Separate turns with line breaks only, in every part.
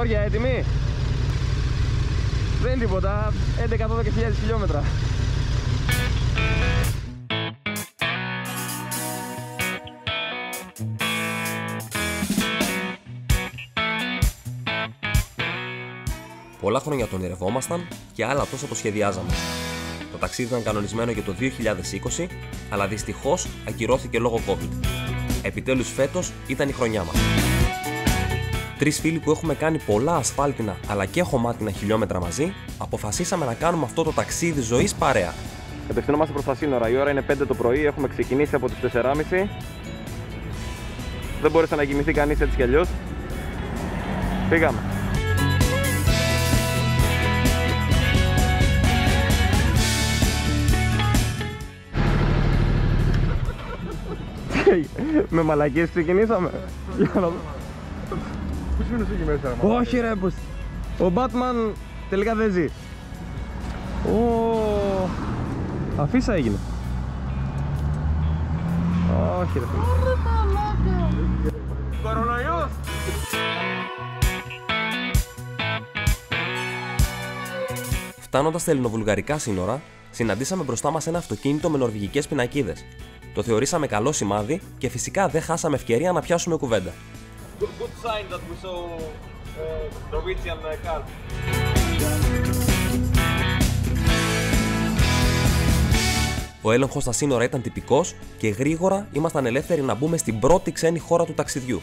Αγόρια, έτοιμοι? Δεν είναι τίποτα, 11-12.000 χιλιόμετρα. Πολλά χρόνια το ονειρευόμασταν και άλλα τόσα το σχεδιάζαμε. Το ταξίδι ήταν κανονισμένο για το 2020, αλλά δυστυχώς ακυρώθηκε λόγω COVID. Επιτέλους φέτος ήταν η χρονιά μας. Τρεις φίλοι που έχουμε κάνει πολλά ασφάλτινα αλλά και χωμάτινα χιλιόμετρα μαζί, αποφασίσαμε να κάνουμε αυτό το ταξίδι ζωής παρέα. Επευθυνόμαστε προς τα σύνορα. Η ώρα είναι 5 το πρωί, έχουμε ξεκινήσει από τις 4.30. Δεν μπόρεσε να κοιμηθεί κανείς έτσι κι αλλιώς. Πήγαμε. Με μαλακίες ξεκινήσαμε. Για να δω.
Πού είναι εκεί μέσα, μάλλον?
Όχι ρε, πως... Ο Batman τελικά δεν ζει. Αφίσα έγινε. Όχι ρε φίλε. Κορονοϊός! Φτάνοντας στα ελληνοβουλγαρικά σύνορα, συναντήσαμε μπροστά μας ένα αυτοκίνητο με νορβηγικές πινακίδες. Το θεωρήσαμε καλό σημάδι και φυσικά δεν χάσαμε ευκαιρία να πιάσουμε κουβέντα. Good sign that we saw Norwegian car. Ο έλεγχος στα σύνορα ήταν τυπικός και γρήγορα ήμασταν ελεύθεροι να μπούμε στην πρώτη ξένη χώρα του ταξιδιού.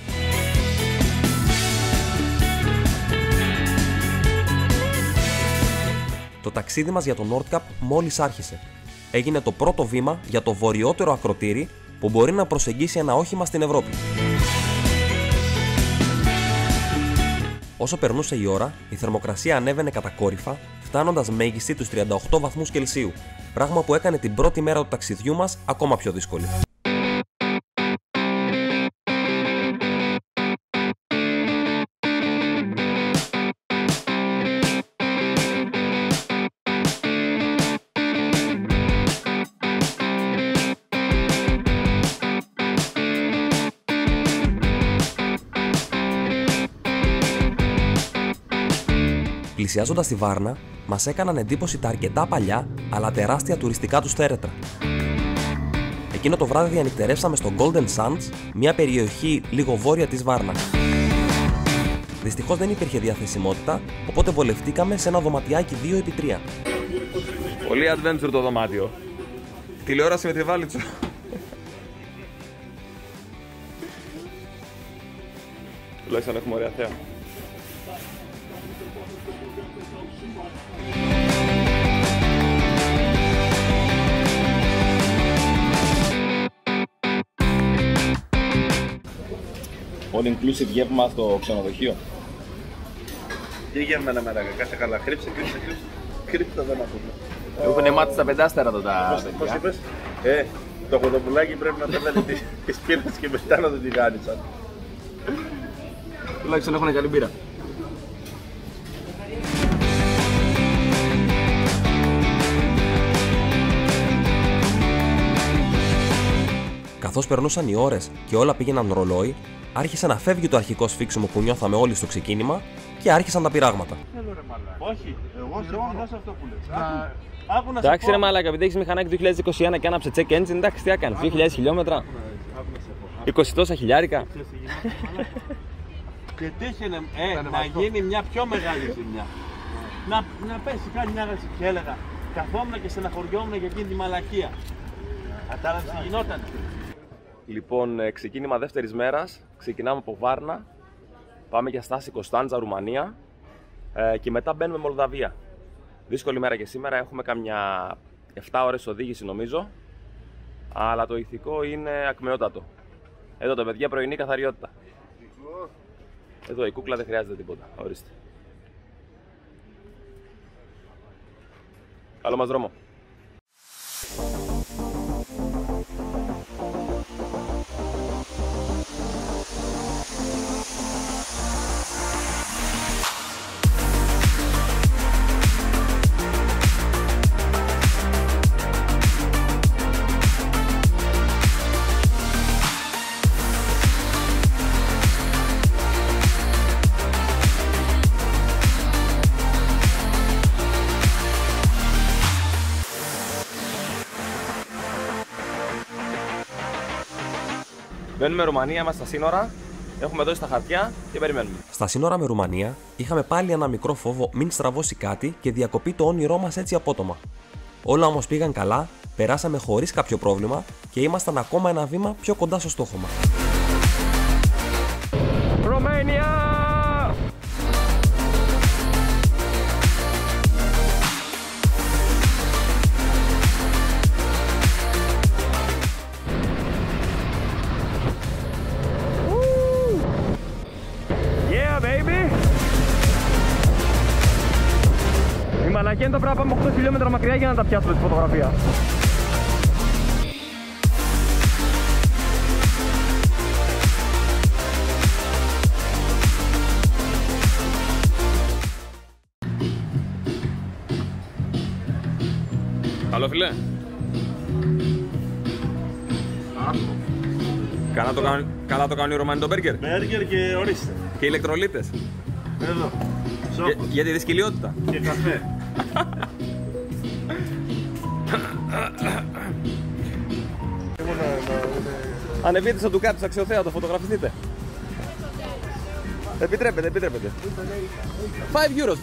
Το ταξίδι μας για το Nordkapp μόλις άρχισε. Έγινε το πρώτο βήμα για το βορειότερο ακροτήρι που μπορεί να προσεγγίσει ένα όχημα στην Ευρώπη. Όσο περνούσε η ώρα, η θερμοκρασία ανέβαινε κατακόρυφα, φτάνοντας μέγιστη τους 38 βαθμούς Κελσίου, πράγμα που έκανε την πρώτη μέρα του ταξιδιού μας ακόμα πιο δύσκολη. Πλησιάζοντας τη Βάρνα, μας έκαναν εντύπωση τα αρκετά παλιά αλλά τεράστια τουριστικά τους θέρετρα. Εκείνο το βράδυ διανυκτερεύσαμε στο Golden Sands, μια περιοχή λίγο βόρεια της Βάρνα. Δυστυχώς δεν υπήρχε διαθεσιμότητα, οπότε βολευτήκαμε σε ένα δωματιάκι 2x3. Πολύ adventure το δωμάτιο. Τηλεόραση με τη βάλιτσο. Τουλάχιστον έχουμε ωραία θέα.
All inclusive γεύμα στο ξενοδοχείο.
Τι γεύμα να μαλάκα, κάθε καλά. Κρύψε. Κρύψε δεν ακούμε.
Έχουνε μάθει στα πεντάστερα το τα
Πώς είπες? Το κοντοπουλάκι πρέπει να πέτανε τις πύρες και μετά να το τηγάνισαν.
Τουλάχιστον έχουνε καλή μπύρα.
Καθώς περνούσαν οι ώρες και όλα πήγαιναν ρολόι, άρχισε να φεύγει το αρχικό σφίξιμο που νιώθαμε όλοι στο ξεκίνημα και άρχισαν τα πειράγματα.
Όχι, εγώ σε αυτό που λες.
Εντάξει ρε μαλάκα, επειδή έχεις μηχανάκι 2021 και άναψε check engine, εντάξει τι έκανες, 2.000 χιλιόμετρα, 20 τόσα χιλιάρικα.
Και τύχαινε να γίνει μια πιο μεγάλη ζημιά. Να πέσει κάτι μια ράση και έλεγα, καθόμουν και στεναχωριόμουν για εκείνη τη μαλακία. Κατάλαβες τι γινόταν.
Λοιπόν, ξεκίνημα δεύτερης μέρας, ξεκινάμε από Βάρνα, πάμε για στάση Κωνσταντζα, Ρουμανία και μετά μπαίνουμε Μολδαβία. Δύσκολη μέρα και σήμερα, έχουμε καμιά 7 ώρες οδήγηση νομίζω, αλλά το ηθικό είναι ακμεότατο. Εδώ τα παιδιά πρωινή καθαριότητα. Εδώ η κούκλα δεν χρειάζεται τίποτα, ορίστε. Καλό μας δρόμο.
Μπαίνουμε Ρουμανία, είμαστε στα σύνορα. Έχουμε δώσει τα χαρτιά και περιμένουμε.
Στα σύνορα με Ρουμανία είχαμε πάλι ένα μικρό φόβο μην στραβώσει κάτι και διακοπεί το όνειρό μας έτσι απότομα. Όλα όμως πήγαν καλά, περάσαμε χωρίς κάποιο πρόβλημα και ήμασταν ακόμα ένα βήμα πιο κοντά στο στόχο μας.
Ρουμανία! Η μαλακία είναι το πράγμα, πάμε 8 χιλιόμετρα μακριά για να τα πιάσουμε τη φωτογραφία. Καλό φιλέ. Καλά το κάνουν οι Ρωμανοί το μπέργκερ.
Μπέργκερ και ορίστε.
Και ηλεκτρολίτες.
Εδώ.
Για τη δυσκολιότητα.
Και καφέ.
Ανεβείτε στο Ντουκάτι, στο αξιοθέατο, φωτογραφηθείτε. Επιτρέπετε. 5 euros.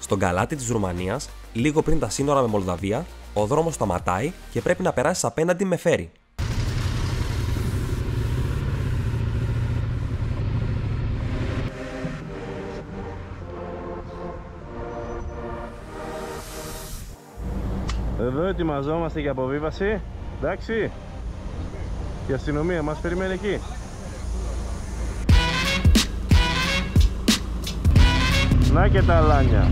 Στον Καλάτι της Ρουμανίας, λίγο πριν τα σύνορα με Μολδαβία, ο δρόμος σταματάει και πρέπει να περάσεις απέναντι με φέρι.
Εδώ ετοιμαζόμαστε για αποβίβαση. Εντάξει. Η αστυνομία μας περιμένει εκεί. Να και τα αλάνια.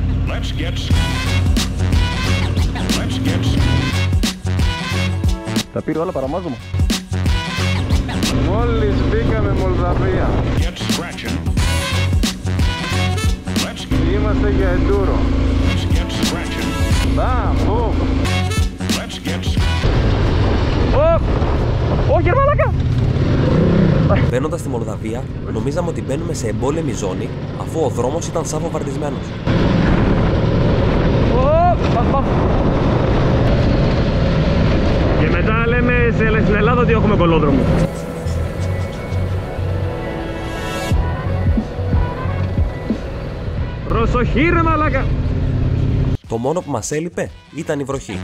Τα πήρε όλα παραμάζωμα.
Μόλις μπήκαμε Μολδαβία. Είμαστε για εντούρο. Μπαμ.
Όχι, μαλάκα!
Μπαίνοντας στη Μολδαβία, νομίζαμε ότι μπαίνουμε σε εμπόλεμη ζώνη, αφού ο δρόμος ήταν σαν βομβαρδισμένος.
Και μετά λέμε στην Ελλάδα ότι έχουμε κολόδρομο. Προσοχή ρε μαλάκα!
Το μόνο που μας έλειπε ήταν η βροχή.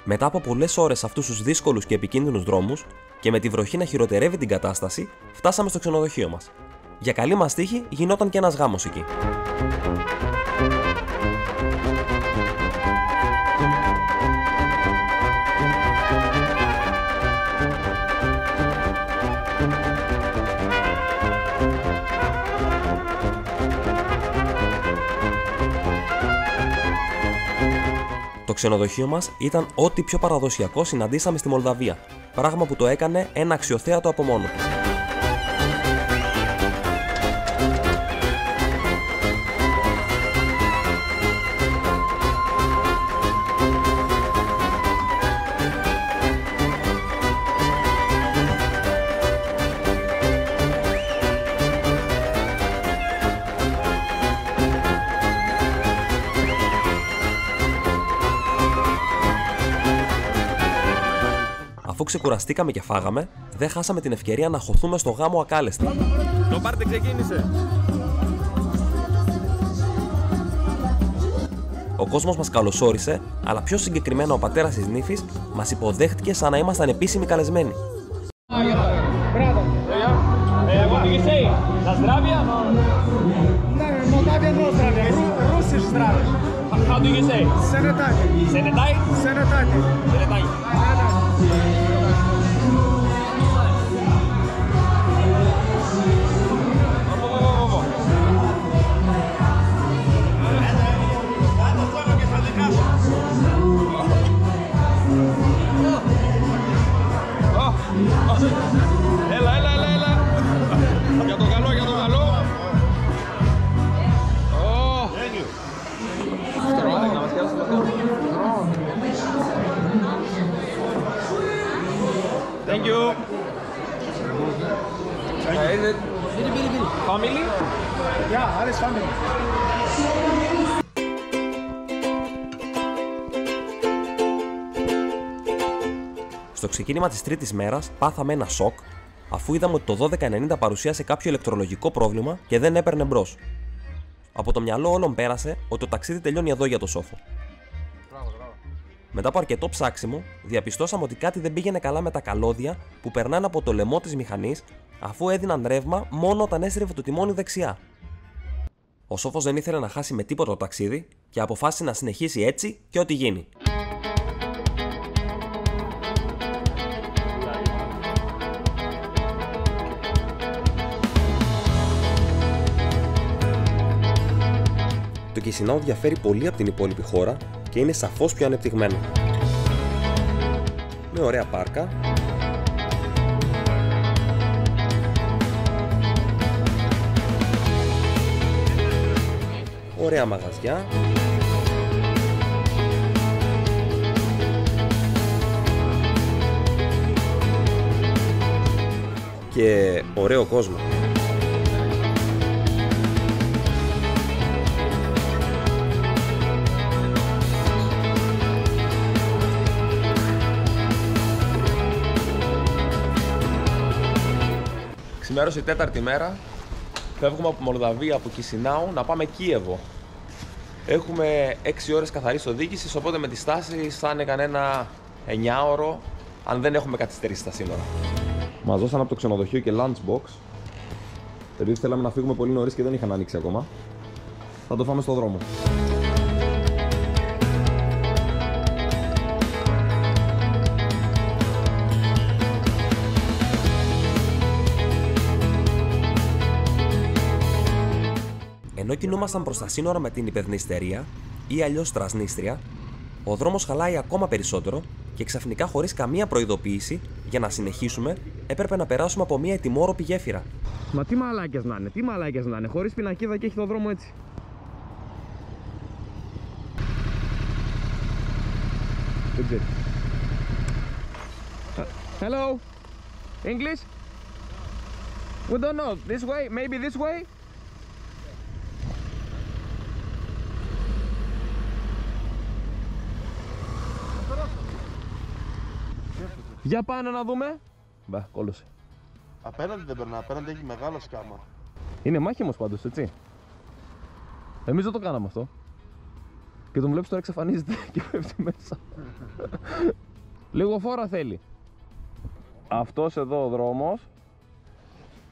Μετά από πολλές ώρες αυτούς τους δύσκολους και επικίνδυνους δρόμους και με τη βροχή να χειροτερεύει την κατάσταση, φτάσαμε στο ξενοδοχείο μας. Για καλή μας τύχη γινόταν και ένας γάμος εκεί. Το ξενοδοχείο μας ήταν ό,τι πιο παραδοσιακό συναντήσαμε στη Μολδαβία, πράγμα που το έκανε ένα αξιοθέατο από μόνο του. Αφού ξεκουραστήκαμε και φάγαμε, δεν χάσαμε την ευκαιρία να χωθούμε στο γάμο ακάλεστα.
Το πάρτι ξεκίνησε.
Ο κόσμος μας καλωσόρισε, αλλά πιο συγκεκριμένα ο πατέρας της νύφης μας υποδέχτηκε σαν να ήμασταν επίσημοι καλεσμένοι.
How do you say? Senetai? Senetai. Έλα. Για το καλό. Thank you. Family?
Yeah, alles family.
Στο ξεκίνημα της τρίτης μέρας πάθαμε ένα σοκ, αφού είδαμε ότι το 1290 παρουσίασε κάποιο ηλεκτρολογικό πρόβλημα και δεν έπαιρνε μπρος. Από το μυαλό όλων πέρασε ότι το ταξίδι τελειώνει εδώ για το Σόφο. Μετά από αρκετό ψάξιμο, διαπιστώσαμε ότι κάτι δεν πήγαινε καλά με τα καλώδια που περνάνε από το λαιμό της μηχανής, αφού έδιναν ρεύμα μόνο όταν έστρεφε το τιμόνι δεξιά. Ο Σόφος δεν ήθελε να χάσει με τίποτα το ταξίδι και αποφάσισε να συνεχίσει έτσι και ό,τι γίνει. Το Κισινάου διαφέρει πολύ από την υπόλοιπη χώρα και είναι σαφώς πιο ανεπτυγμένο. Με ωραία πάρκα, ωραία μαγαζιά και ωραίο κόσμο. Ξημέρωσε η τέταρτη μέρα, φεύγουμε από Μολδαβία, από Κισινάου, να πάμε Κίεβο. Έχουμε 6 ώρες καθαρής οδήγησης, οπότε με τις στάσεις θα είναι κανένα 9ωρο, αν δεν έχουμε καθυστερήσει στα σύνορα. Μας δώσαν από το ξενοδοχείο και lunchbox, επειδή θέλαμε να φύγουμε πολύ νωρίς και δεν είχαν ανοίξει ακόμα. Θα το φάμε στο δρόμο. Ενώ κινούμασταν προς τα σύνορα με την Υπεδνηστερία ή αλλιώς Τρασνίστρια, ο δρόμος χαλάει ακόμα περισσότερο και ξαφνικά χωρίς καμία προειδοποίηση, για να συνεχίσουμε, έπρεπε να περάσουμε από μια ετοιμόρροπη γέφυρα.
Μα τι μαλάκες να είναι, χωρίς πινακίδα και έχει το δρόμο έτσι. Hello? English? We don't know. This way? Maybe this way? Για πάμε να δούμε. Μπα, κόλλωσε.
Απέναντι δεν περνά, απέναντι έχει μεγάλο σκάμα.
Είναι μάχημος πάντως, έτσι. Εμείς δεν το κάναμε αυτό. Και τον βλέπεις τώρα εξαφανίζεται και πέφτει μέσα. Λίγο φόρα θέλει. Αυτός εδώ ο δρόμος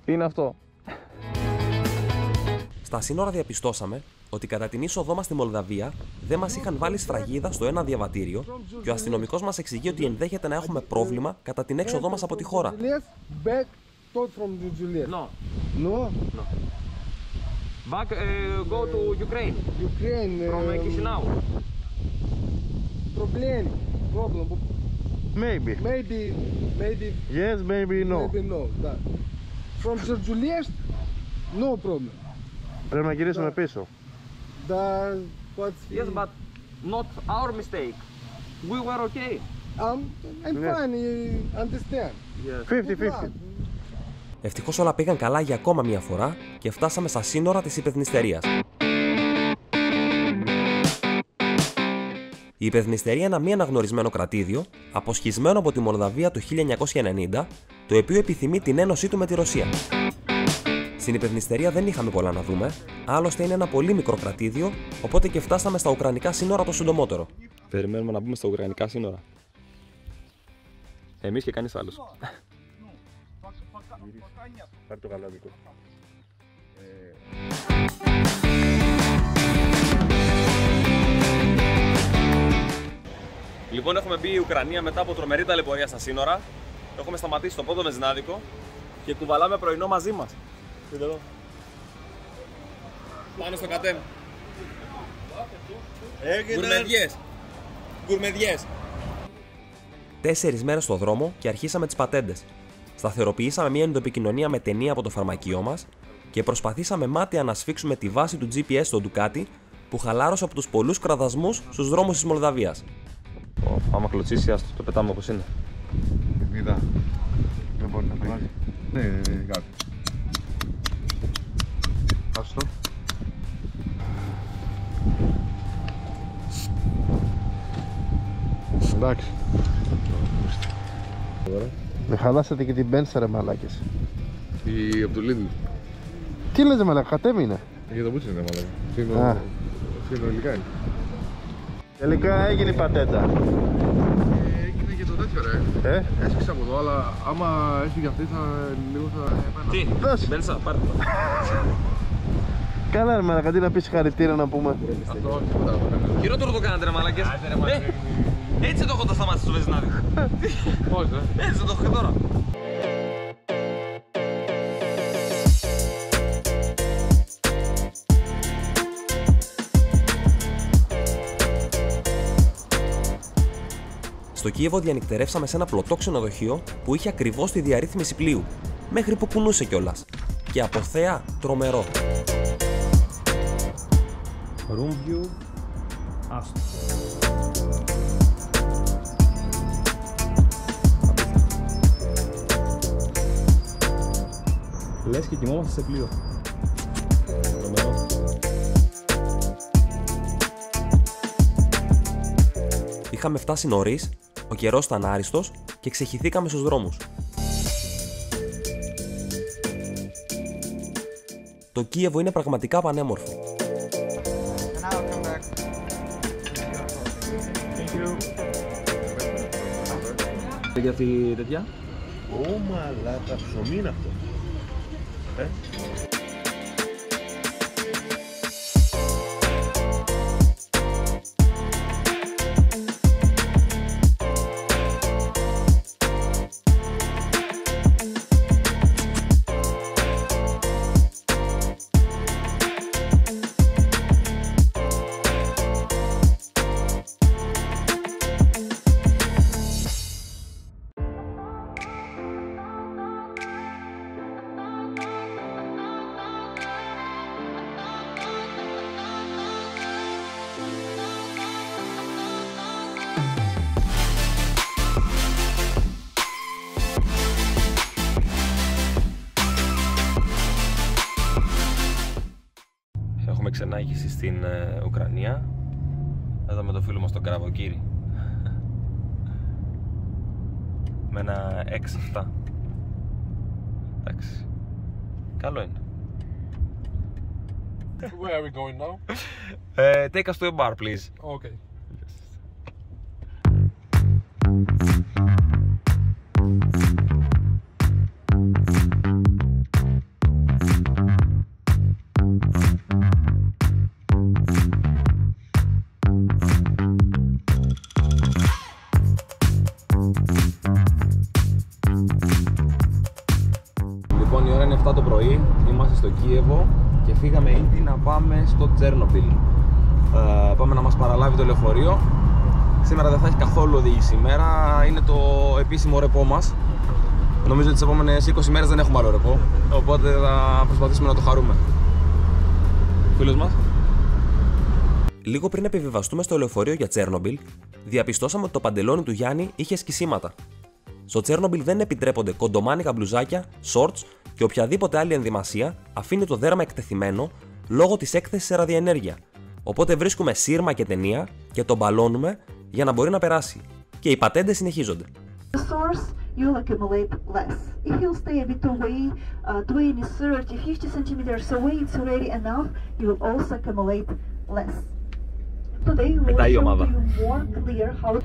είναι αυτό.
Στα σύνορα διαπιστώσαμε ότι κατά την είσοδό μας στη Μολδαβία δεν μας είχαν βάλει σφραγίδα στο ένα διαβατήριο και ο αστυνομικός μας εξηγεί ότι ενδέχεται να έχουμε πρόβλημα κατά την έξοδό μας από τη χώρα.
No. Back, go to Ukraine. From Chisinau.
Problem.
Maybe. Yes, maybe no.
From Georgiulest, no problem.
Πρέπει να γυρίσουμε πίσω.
Yes, but not our mistake. We were okay.
I'm fine, you understand.
50-50.
Ευτυχώς όλα πήγαν καλά για ακόμα μια φορά και φτάσαμε στα σύνορα της Υπεδνηστερίας. Η Υπεδνηστερία είναι ένα μη αναγνωρισμένο κρατήδιο, αποσχισμένο από τη Μολδαβία το 1990, το οποίο επιθυμεί την ένωσή του με τη Ρωσία. Στην Υπεδνηστερία δεν είχαμε πολλά να δούμε, άλλωστε είναι ένα πολύ μικρό κρατήδιο, οπότε και φτάσαμε στα ουκρανικά σύνορα το συντομότερο.
Περιμένουμε να μπούμε στα ουκρανικά σύνορα. Εμείς και κανείς άλλος.
Πάρε το γαλαδικό.
Λοιπόν, έχουμε μπει η Ουκρανία μετά από τρομερή ταλαιπωρία στα σύνορα. Έχουμε σταματήσει στο πρώτο βενζινάδικο και κουβαλάμε πρωινό μαζί μας. Δείτε εδώ. Πάνω στο κατέμ. Γκουρμεδιές.
4 μέρες στο δρόμο και αρχίσαμε τις πατέντες. Σταθεροποιήσαμε μια ενδοεπικοινωνία με ταινία από το φαρμακείο μας και προσπαθήσαμε μάταια να σφίξουμε τη βάση του GPS στο Ducati που χαλάρωσε από τους πολλούς κραδασμούς στους δρόμους της Μολδαβίας.
Άμα κλωτσίσει, άστο, το πετάμε όπως είναι.
Είδα. Δεν μπορεί να περάσει. Ναι, κάτι.
Ευχαριστώ. Εντάξει. Με χαλάσατε και την πένσα ρε μαλάκες.
Η από το Lidl.
Τι λέτε μαλάκα, κατέμει είναι.
Για το μπούτσι είναι μάλλον. Συνολικά είναι.
Τελικά έγινε η πατέντα.
Έγινε και το τέτοιο ρε. Έσυξα από εδώ, αλλά άμα έφυγε αυτή θα λίγο θα επένα.
Τι,
Δώσε.
Μπέλσα, πάρε το.
Καλά ρε μαλάκα, αντί να πεις συγχαρητήρια να πούμε.
Αυτό όχι τίποτα.
Χειρότερο το κάνατε ρε μαλακές. Έτσι το έχω το σταμάτησε στο βεζινάδι.
Πώς
Έτσι το έχω και τώρα. Στο Κίεβο διανυκτερεύσαμε σε ένα πλωτό ξενοδοχείο που είχε ακριβώς τη διαρρύθμιση πλοίου, μέχρι που κουνούσε κιόλας. Και από θέα τρομερό. Room view, άστο. Λες και κοιμόμαστε σε πλοίο. Τρομερό. Είχαμε φτάσει νωρίς, ο καιρός ήταν άριστος και ξεχυθήκαμε στους δρόμους. Το Κίεβο είναι πραγματικά πανέμορφο. Για τη τέτοια.
Ω μαλάκα, ψωμί είναι αυτό.
Έχουμε ξενάγηση στην Ουκρανία. Εδώ με το φίλο μας τον Κραβοκύρη. Με ένα X7. Εντάξει. Καλό είναι.
Where are we going now?
Take us to a bar, please.
Okay.
Λοιπόν, η ώρα είναι 7 το πρωί, είμαστε στο Κίεβο και φύγαμε ήδη να πάμε στο Τσέρνομπιλ. Πάμε να μας παραλάβει το λεωφορείο. Σήμερα δεν θα έχει καθόλου οδήγηση ημέρα, είναι το επίσημο ρεπό μας. Νομίζω ότι τις επόμενες 20 μέρες δεν έχουμε άλλο ρεπό, οπότε θα προσπαθήσουμε να το χαρούμε. Φίλος μας. Λίγο πριν επιβιβαστούμε στο λεωφορείο για Τσέρνομπιλ, διαπιστώσαμε ότι το παντελόνι του Γιάννη είχε σκισίματα. Στο Τσέρνομπιλ δεν επιτρέπονται κοντομάνικα μπλουζάκια, shorts και οποιαδήποτε άλλη ενδυμασία αφήνει το δέρμα εκτεθειμένο λόγω της έκθεσης σε ραδιενέργεια. Οπότε βρίσκουμε σύρμα και ταινία και τον μπαλώνουμε για να μπορεί να περάσει. Και οι πατέντες συνεχίζονται.
You'll accumulate less. If you stay a bit away, 20, 30, 50 centimeters away, it's already enough. You will also accumulate less. Today we will show you more clear how.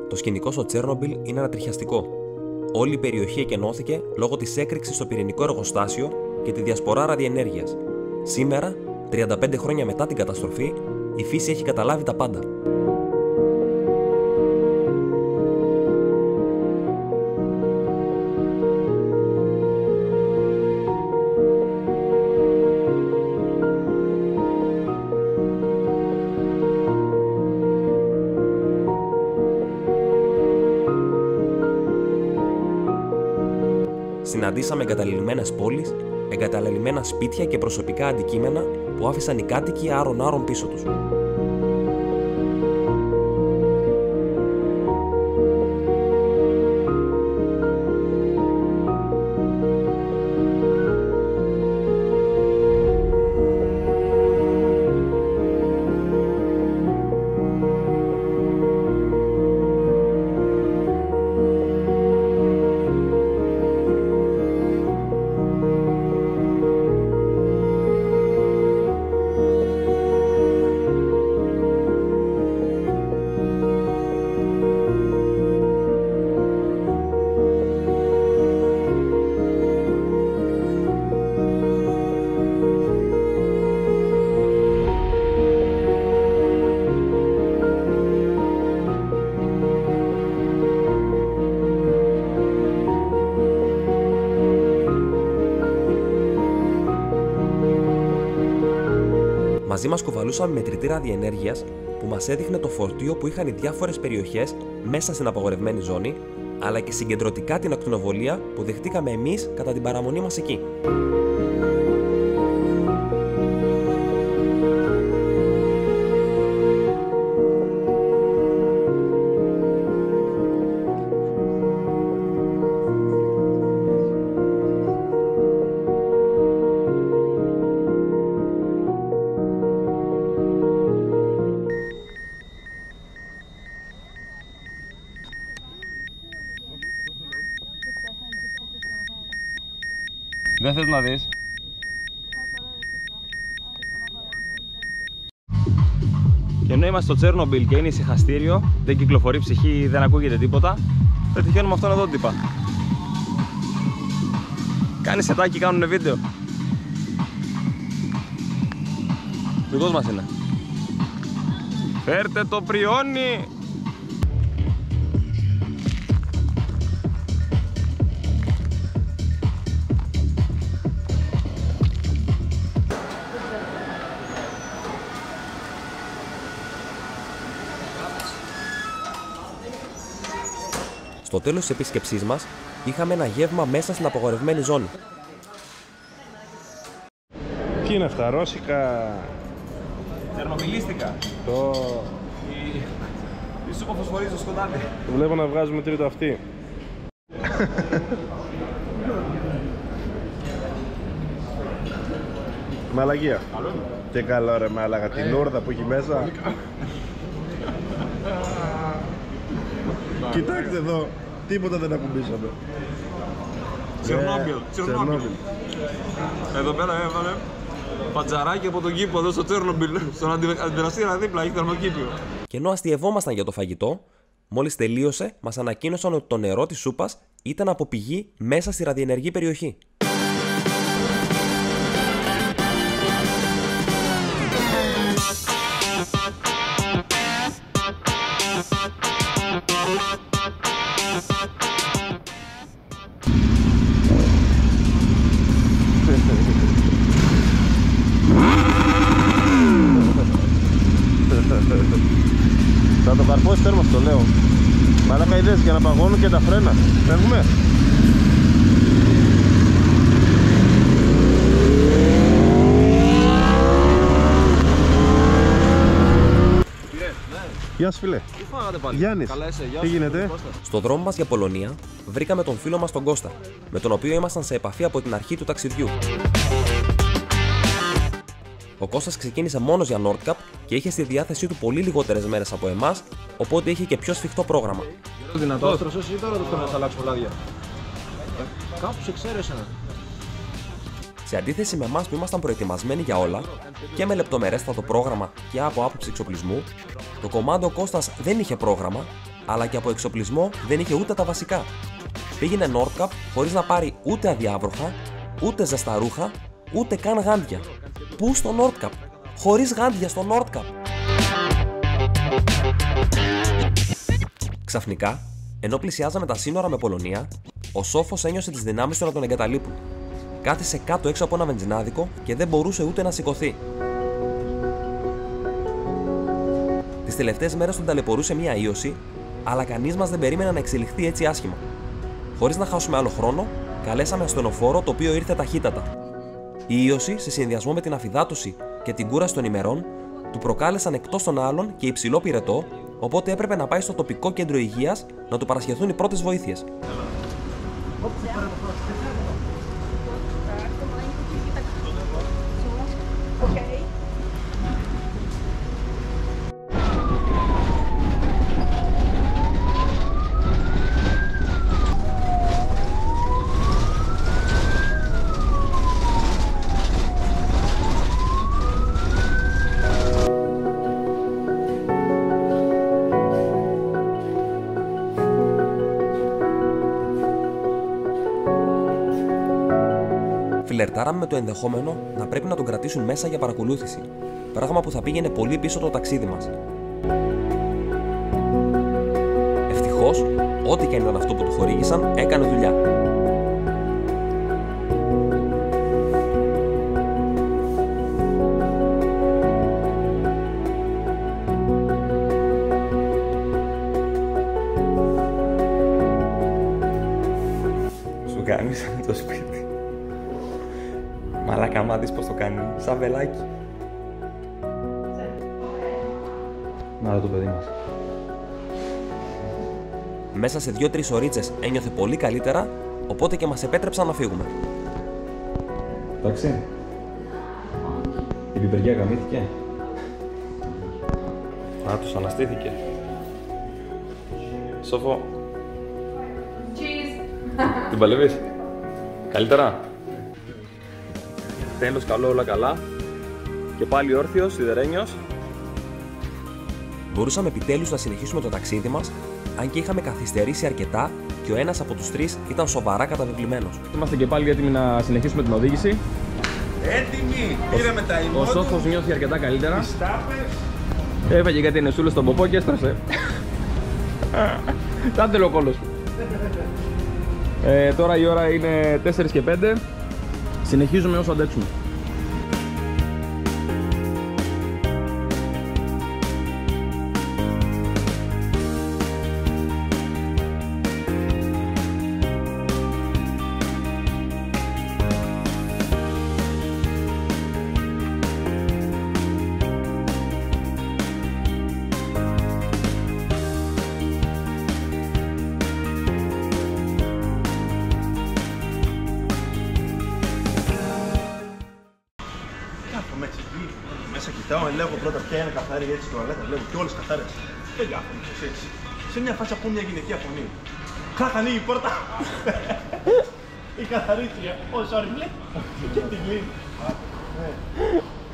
Το σκηνικό στο Τσέρνομπιλ είναι ανατριχιαστικό. Όλη η περιοχή εκενώθηκε λόγω της έκρηξης στο πυρηνικό εργοστάσιο και τη διασπορά ραδιενέργειας. Σήμερα, 35 χρόνια μετά την καταστροφή, η φύση έχει καταλάβει τα πάντα. Συναντήσαμε εγκαταλελειμμένες πόλεις, εγκαταλελειμμένα σπίτια και προσωπικά αντικείμενα που άφησαν οι κάτοικοι άρον-άρον πίσω τους. Μαζί μας κουβαλούσαμε μετρητή ραδιενέργειας που μας έδειχνε το φορτίο που είχαν οι διάφορες περιοχές μέσα στην απαγορευμένη ζώνη, αλλά και συγκεντρωτικά την ακτινοβολία που δεχτήκαμε εμείς κατά την παραμονή μας εκεί.
Δεν θες να δεις? Και ενώ είμαστε στο Τσέρνομπιλ και είναι ησυχαστήριο, δεν κυκλοφορεί ψυχή, δεν ακούγεται τίποτα, δεν τυχαίνουμε αυτόν εδώ τύπα. Κάνει σετάκι, κάνουνε βίντεο. Δικός μας είναι. Φέρτε το πριόνι!
Στο τέλος της επίσκεψής μας, είχαμε ένα γεύμα μέσα στην απαγορευμένη ζώνη.
Τι είναι αυτά, ρώσικα?
Τσερνομπιλίστικα. Η σούπα φωσφορίζει στο σκοτάδι.
Βλέπω να βγάζουμε τρίτο αυτή. Μαλαγία. Τι καλό ρε μάλαγα, την ούρδα που έχει μέσα. Κοιτάξτε εδώ, τίποτα δεν ακουμπήσαμε.
Τσερνόμπιλ. Εδώ πέρα έβαλε πατζαράκι από τον κήπο εδώ στο Τσέρνομπιλ. Στον αντιδραστήρα δίπλα έχει θερμοκήπιο.
Και ενώ αστειευόμασταν για το φαγητό, μόλις τελείωσε, μας ανακοίνωσαν ότι το νερό της σούπας ήταν από πηγή μέσα στη ραδιενεργή περιοχή.
Θα το καρπώσει τέρμα, το λέω. Μαλάκα ιδέες για να παγώνουν και τα φρένα. Φεύγουμε. Γεια σου φίλε.
Τι φάγατε πάλι?
Γιάννης, τι γίνεται?
Στο δρόμο μας για Πολωνία, βρήκαμε τον φίλο μας τον Κώστα, με τον οποίο ήμασταν σε επαφή από την αρχή του ταξιδιού. Ο Κώστας ξεκίνησε μόνος για Nordkapp και είχε στη διάθεσή του πολύ λιγότερες μέρες από εμάς, οπότε είχε και πιο σφιχτό πρόγραμμα.
Δυνατό. Άστρωσες ή τώρα το θέλω να αλλάξω λάδια? Κάπου σε εξαίρεσα.
Σε αντίθεση με εμάς που ήμασταν προετοιμασμένοι για όλα και με λεπτομερέστατο πρόγραμμα και από άποψη εξοπλισμού, το κομμάντο Κώστας δεν είχε πρόγραμμα, αλλά και από εξοπλισμό δεν είχε ούτε τα βασικά. Πήγαινε Nordkapp χωρίς να πάρει ούτε αδιάβροχα, ούτε ζεσταρούχα, ούτε καν γάντια. Πού στο Nordkapp? Χωρίς γάντια στο Nordkapp. Ξαφνικά, ενώ πλησιάζαμε τα σύνορα με Πολωνία, ο Σόφος ένιωσε τις δυνάμεις του να τον εγκαταλείπουν. Κάθισε κάτω έξω από ένα βενζινάδικο και δεν μπορούσε ούτε να σηκωθεί. Τις τελευταίες μέρες τον ταλαιπωρούσε μια ίωση, αλλά κανείς μας δεν περίμενε να εξελιχθεί έτσι άσχημα. Χωρίς να χάσουμε άλλο χρόνο, καλέσαμε ασθενοφόρο, το οποίο ήρθε ταχύτατα. Η ίωση, σε συνδυασμό με την αφυδάτωση και την κούραση των ημερών, του προκάλεσαν εκτός των άλλων και υψηλό πυρετό, οπότε έπρεπε να πάει στο τοπικό κέντρο υγείας να του παρασχεθούν οι πρώτες βοήθειες. Φλερτάραμε με το ενδεχόμενο να πρέπει να τον κρατήσουν μέσα για παρακολούθηση, πράγμα που θα πήγαινε πολύ πίσω το ταξίδι μας. Ευτυχώς, ό,τι και αν ήταν αυτό που του χορήγησαν, έκανε δουλειά.
γαμίσανε το σπίτι. Μαλάκα, άμα δεις πως το κάνει, σαν βελάκι. Να το παιδί μας.
Μέσα σε 2-3 ωρίτσες ένιωθε πολύ καλύτερα, οπότε και μας επέτρεψαν να φύγουμε.
Εντάξει. Η πιπεριά γαμήθηκε. Α, τους αναστήθηκε. Σοφό. Την παλεύεις? Καλύτερα. Τέλος, καλό, όλα καλά. Και πάλι όρθιος, σιδερένιος.
Μπορούσαμε επιτέλους να συνεχίσουμε το ταξίδι μας, αν και είχαμε καθυστερήσει αρκετά και ο ένας από τους τρεις ήταν σοβαρά καταβεβλημένος.
Είμαστε και πάλι έτοιμοι να συνεχίσουμε την οδήγηση.
Έτοιμοι! Πήραμε τα ημών.
Ο Σόφος νιώθει αρκετά καλύτερα. Έφαγε κάτι νεσούλες στον ποπό και έστρωσε. Τάντελο ο κόλλος. Τώρα η ώρα είναι 4 και 5. Συνεχίζουμε όσο αντέξουμε.
Μέσα κοιτάω, λέγω πρώτα ποια είναι καθαρή έτσι τουαλέτα, λέγω και όλες καθαρές. Δεν κάθομαι έτσι. Σε μια φάση ακούω μια γυναικεία φωνή. Κλακ, ανοίγει η πόρτα. Η καθαρίστρια, ο Σόρμπλε και την κλείνει.